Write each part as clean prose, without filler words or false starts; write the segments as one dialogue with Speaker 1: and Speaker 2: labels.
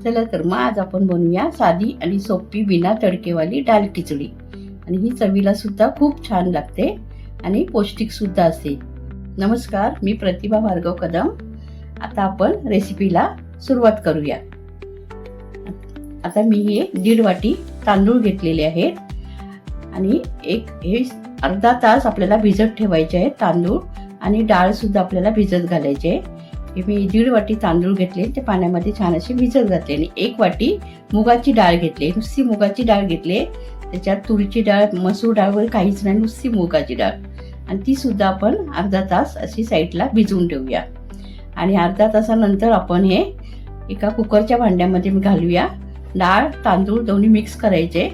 Speaker 1: चला तर मग आज आपण बनवूया साधी आणि सोपी बिना तडकेवाली डाळ खिचडी. आणि ही चवीला सुद्धा खूप छान लागते आणि पौष्टिक सुद्धा असते. नमस्कार, मी प्रतिभा भार्गव कदम. आता आपण रेसिपीला सुरुवात करूया. आता मी हे 1.5 वाटी तांदूळ घेतलेले आहेत आणि हे अर्धा तास आपल्याला भिजत ठेवायचे आहे तांदूळ, आणि डाळ सुद्धा आपल्याला भिजत घालायचे आहे. हे मी 1.5 वाटी तांदूळ घेतले, ते पाण्यामध्ये छान असे भिजत घातले, आणि 1 वाटी मुगाची डाळ घेतली. नुसती मुगाची डाळ घेतली, त्याच्यात तुरीची डाळ, मसूर डाळ वगैरे काहीच नाही, नुसती मुगाची डाळ, आणि ती सुद्धा आपण अर्धा तास अशी साईडला भिजवून ठेवूया. आणि अर्धा तासानंतर आपण हे एका कुकरच्या भांड्यामध्ये घालूया. डाळ तांदूळ दोन्ही मिक्स करायचे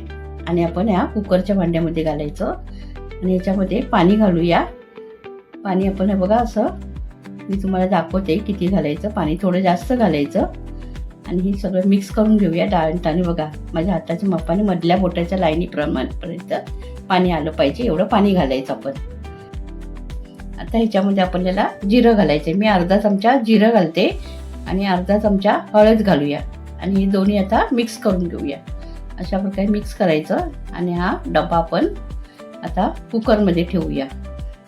Speaker 1: आणि आपण ह्या कुकरच्या भांड्यामध्ये घालायचं, आणि याच्यामध्ये पाणी घालूया. पाणी आपण हे बघा असं मी तुम्हाला दाखवते किती घालायचं. पाणी थोडं जास्त घालायचं आणि हे सगळं मिक्स करून घेऊया. डाळ आणि तांदूळ बघा माझ्या हाताच्या मापाने मधल्या बोटाच्या लाईनीप्रमाणेपर्यंत पाणी आलं पाहिजे, एवढं पाणी घालायचं आपण. आता ह्याच्यामध्ये आपल्याला जिरं घालायचे. मी अर्धा चमचा जिरं घालते आणि अर्धा चमचा हळद घालूया, आणि हे दोन्ही आता मिक्स करून घेऊया. अशा प्रकारे मिक्स करायचं, आणि हा डबा आपण आता कुकरमध्ये ठेवूया.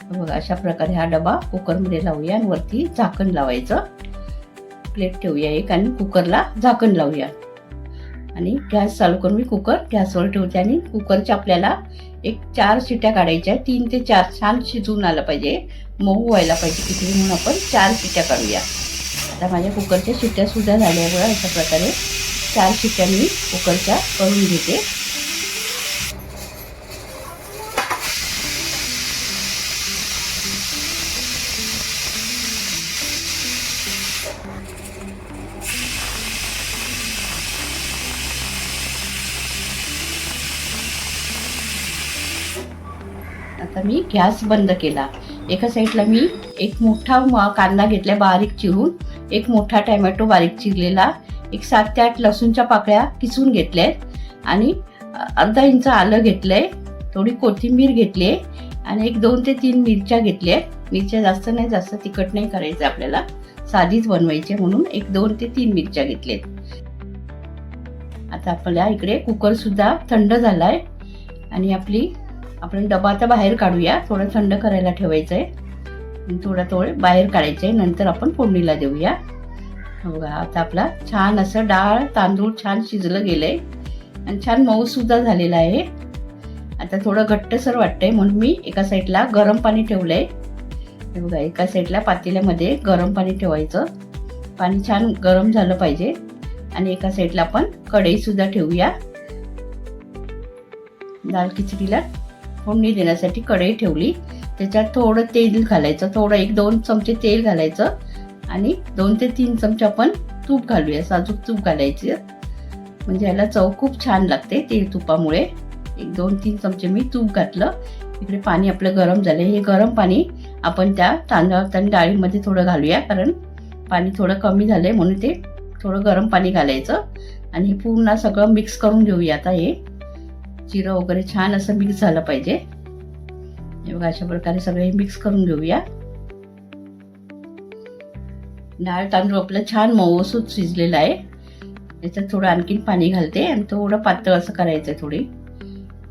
Speaker 1: बघा अशा प्रकारे हा डबा कुकरमध्ये लावूया आणि वरती झाकण लावायचं. प्लेट ठेवूया एक आणि कुकरला झाकण लावूया. आणि गॅस चालू करून मी कुकर गॅसवर ठेवते, आणि कुकरच्या आपल्याला 4 शिट्ट्या काढायच्या. 3 ते 4 छान शिजून आलं पाहिजे, मऊ व्हायला पाहिजे खिचडी, म्हणून आपण 4 शिट्ट्या काढूया. आता माझ्या कुकरच्या शिट्ट्या सुद्धा झाल्या बघा. अशा प्रकारे 4 शिट्ट्या मी कुकरच्या करून घेते. आता मी गॅस बंद केला. एका साईडला मी एक मोठा कांदा घेतला बारीक चिरून, एक मोठा टोमॅटो बारीक चिरलेला, 7 ते 8 लसूणच्या पाकळ्या किसून घेतल्यात, आणि अर्धा इंच आलं घेतलंय, थोडी कोथिंबीर घेतली, आणि 2 ते 3 मिरच्या घेतल्या. मिरच्या जास्त नाही, जास्त तिखट नाही करायचं आपल्याला, साधीच बनवायची म्हणून 2 ते 3 मिरच्या घेतल्यात. आता आपल्याला इकडे कुकर सुद्धा थंड झालाय, आणि आपण डबा आता बाहेर काढूया. थोडं थंड करायला ठेवायचंय, थोडं बाहेर काढायचंय, नंतर आपण फोडणीला देऊया. बघा आता आपला छान असं डाळ तांदूळ छान शिजलं गेलंय आणि छान मऊ सुद्धा झालेला आहे. आता थोडं घट्टसर वाटतंय म्हणून मी एका साईडला गरम पाणी ठेवलंय. बघा एका साईडला पातेल्यामध्ये गरम पाणी ठेवायचं. पाणी छान गरम झालं पाहिजे, आणि एका साईडला आपण कढई सुद्धा ठेवूया. डाळ खिचडीला फोडणी देण्यासाठी कढई ठेवली, त्याच्यात थोडं तेल घालायचं, थोडं 1-2 चमचे तेल घालायचं, आणि 2 ते 3 चमचे आपण तूप घालूया. साजूक तूप घालायचे, म्हणजे याला चव खूप छान लागते तेल तुपामुळे. 1-2-3 चमचे मी तूप घातलं. इकडे पाणी आपलं गरम झालं. हे गरम पाणी आपण त्या तांदळात आणि डाळीमध्ये थोडं घालूया, कारण पाणी थोडं कमी झालंय म्हणून ते थोडं गरम पाणी घालायचं, आणि हे पूर्ण सगळं मिक्स करून घेऊया. आता हे जिरं वगैरे छान असं मिक्स झालं पाहिजे. हे बघा अशा प्रकारे सगळे मिक्स करून घेऊया. डाळ तांदूळ आपलं छान मऊसूत शिजलेलं आहे. याच्यात थोडं आणखीन पाणी घालते, आणि थोडं पातळ असं करायचंय थोडी.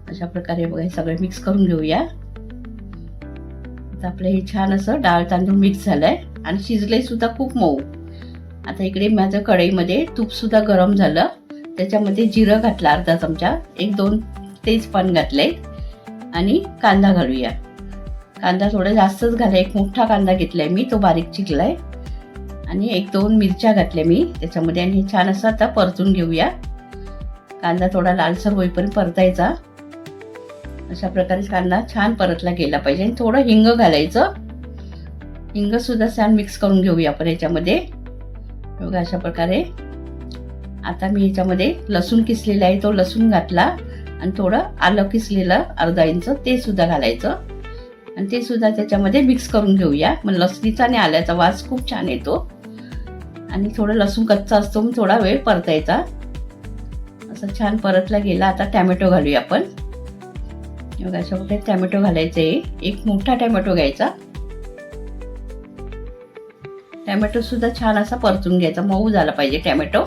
Speaker 1: अशा प्रकारे बघा हे सगळं मिक्स करून घेऊया. आता आपलं हे छान असं डाळ तांदूळ मिक्स झालंय आणि शिजलंय सुद्धा खूप मऊ. आता इकडे माझं कढईमध्ये तूप सुद्धा गरम झालं, त्याच्यामध्ये जिरं घातलं अर्धा चमचा, 1-2 तेजपान घातले, आणि कांदा घालूया. कांदा थोडा जास्तच घाला. एक मोठा कांदा घेतलाय मी, तो बारीक चिरलाय, आणि 1-2 मिरच्या घातल्या मी त्याच्यामध्ये, आणि हे छान असं आता परतून घेऊया. कांदा थोडा लालसर होईपर्यंत परतायचा. अशा प्रकारे कांदा छान परतला गेला पाहिजे, आणि थोडं हिंग घालायचं. हिंग सुद्धा छान मिक्स करून घेऊया आपण याच्यामध्ये. बघा अशा प्रकारे. आता मी याच्यामध्ये लसूण किसलेला आहे, तो लसूण घातला, आणि थोडं आलं किसलेलं अर्धा इंच ते सुद्धा घालायचं, आणि ते सुद्धा त्याच्यामध्ये मिक्स करून घेऊया. मग लसणीचा आणि आल्याचा वास खूप छान येतो, आणि थोडं लसूण कच्चा असतो मग थोडा वेळ परतायचा. असं छान परतला गेला. आता टॅमॅटो घालूया आपण. बघा अशा प्रकारे टॅमॅटो घालायचे. एक मोठा टॅमॅटो घ्यायचा. टॅमॅटो सुद्धा छान असा परतून घ्यायचा, मऊ झाला पाहिजे टॅमॅटो.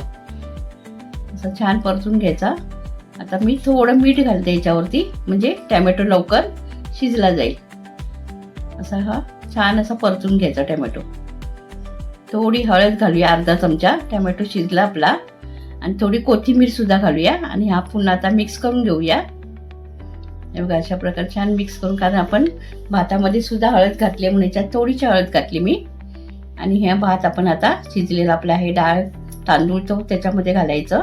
Speaker 1: असं छान परतून घ्यायचा. आता मी थोडं मीठ घालते याच्यावरती, म्हणजे टॅमॅटो लवकर शिजला जाईल. असा हा छान असा परतून घ्यायचा टॅमॅटो. थोडी हळद घालूया, अर्धा चमचा. टॅमॅटो शिजला आपला. आणि थोडी कोथिंबीर सुद्धा घालूया आणि हा पुन्हा आता मिक्स करून घेऊया. हे बघा अशा प्रकारे छान मिक्स करून, कारण आपण भातामध्ये सुद्धा हळद घातली म्हणून याच्यात थोडीशी हळद घातली मी. आणि हे भात आपण आता शिजलेला आपला आहे डाळ तांदूळ तो त्याच्यामध्ये घालायचं.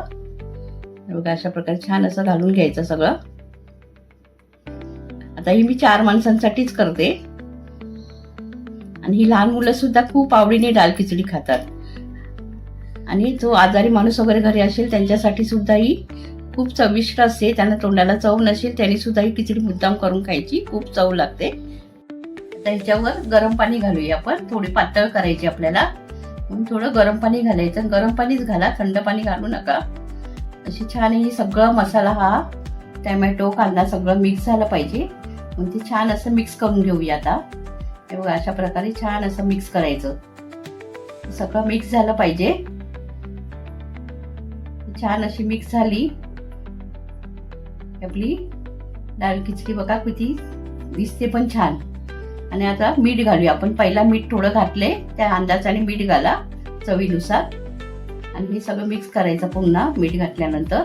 Speaker 1: हे बघा अशा प्रकारे छान असं घालून घ्यायचं सगळं. आता ही मी 4 माणसांसाठीच करते. आणि ही लहान मुलं सुद्धा खूप आवडीने डाळ खिचडी खातात. आणि जो आजारी माणूस वगैरे घरी असेल त्यांच्यासाठी सुद्धा ही खूप चविष्ट असते. त्यांना तोंडाला चव नसेल त्यांनी सुद्धा ही खिचडी मुद्दाम करून खायची, खूप चव लागते. आता ह्याच्यावर गरम पाणी घालूया आपण. थोडी पातळ करायची आपल्याला म्हणून थोडं गरम पाणी घालायचं. गरम पाणीच घाला, थंड पाणी घालू नका. अशी छान ही सगळं मसाला हा टॅमॅटो कांदा सगळं मिक्स झालं पाहिजे म्हणून ते छान असं मिक्स करून घेऊया. आता हे बघा अशा प्रकारे छान असं मिक्स करायचं. सगळं मिक्स झालं पाहिजे. छान अशी मिक्स झाली आपली डाळ खिचडी. बघा किती दिसते पण छान. आणि आता मीठ घालूया आपण. पहिला मीठ थोडं घातले, त्या अंदाजाने मीठ घाला चवीनुसार. आणि हे सगळं मिक्स करायचं पुन्हा मीठ घातल्यानंतर.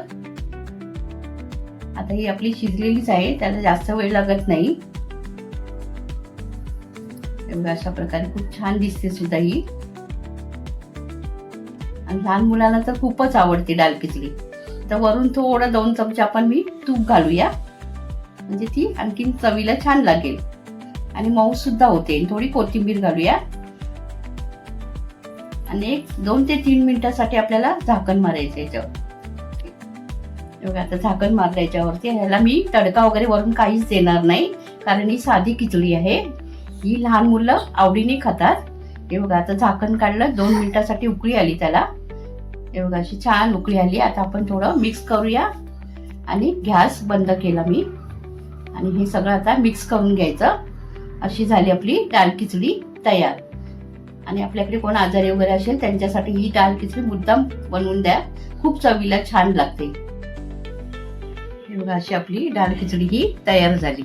Speaker 1: आता ही आपली शिजलेलीच आहे, त्याला जास्त वेळ लागत नाही. अशा प्रकारे खूप छान दिसते सुद्धा ही. आणि लहान मुलांना तर खूपच आवडते डाळ खिचडी. तर वरून थोडं 2 चमचे आपण मी तूप घालूया, म्हणजे ती आणखीन चवीला छान लागेल आणि मऊ सुद्धा होते. थोडी कोथिंबीर घालूया आणि 2 ते 3 मिनिटासाठी आपल्याला झाकण मारायचं याच्यावर. आता झाकण मारलं याच्यावरती. ह्याला मी तडका वगैरे वरून काहीच देणार नाही, कारण ही साधी खिचडी आहे. ही लहान मुलं आवडीने खातात. हे बघा आता झाकण काढलं, 2 मिनिटासाठी उकळी आली त्याला. हे बघा अशी छान उकळी आली. आता आपण थोडं मिक्स करूया आणि गॅस बंद केला मी. आणि हे सगळं आता मिक्स करून घ्यायचं. अशी झाली आपली डाळ खिचडी तयार. आणि आपल्याकडे कोण आजारी वगैरे असेल त्यांच्यासाठी ही डाळ खिचडी मुद्दाम बनवून द्या, खूप चवीला छान लागते. हे बघा अशी आपली डाळ खिचडी ही तयार झाली.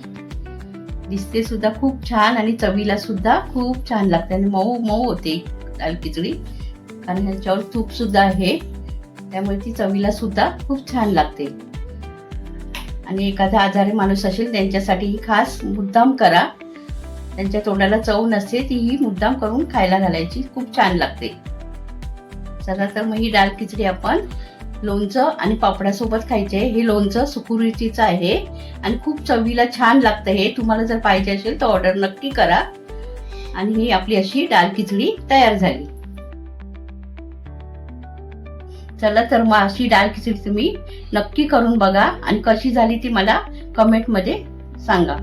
Speaker 1: दिसते सुद्धा खूप छान आणि चवीला सुद्धा खूप छान लागते आणि मऊ मऊ होते डाळ खिचडी, कारण ह्याच्यावर तूप सुद्धा आहे, त्यामुळे ती चवीला सुद्धा खूप छान लागते. आणि एखादा आजारी माणूस असेल त्यांच्यासाठी ही खास मुद्दाम करा. त्यांच्या तोंडाला चव नसते ती ही मुद्दाम करून खायला घालायची, खूप छान लागते. चला तर मग ही डाळ खिचडी आपण लोणचं आणि पापडासोबत खायचे. हे लोणचं सुकुरीचीचं आहे आणि खूप चवीला छान लागतं. हे तुम्हाला जर पाहिजे असेल तर ऑर्डर नक्की करा. आणि ही आपली अशी डाळ खिचडी तयार झाली. चला तर मग अशी डाळ खिचडी तुम्ही नक्की करून बघा आणि कशी झाली ती मला कमेंट मध्ये सांगा.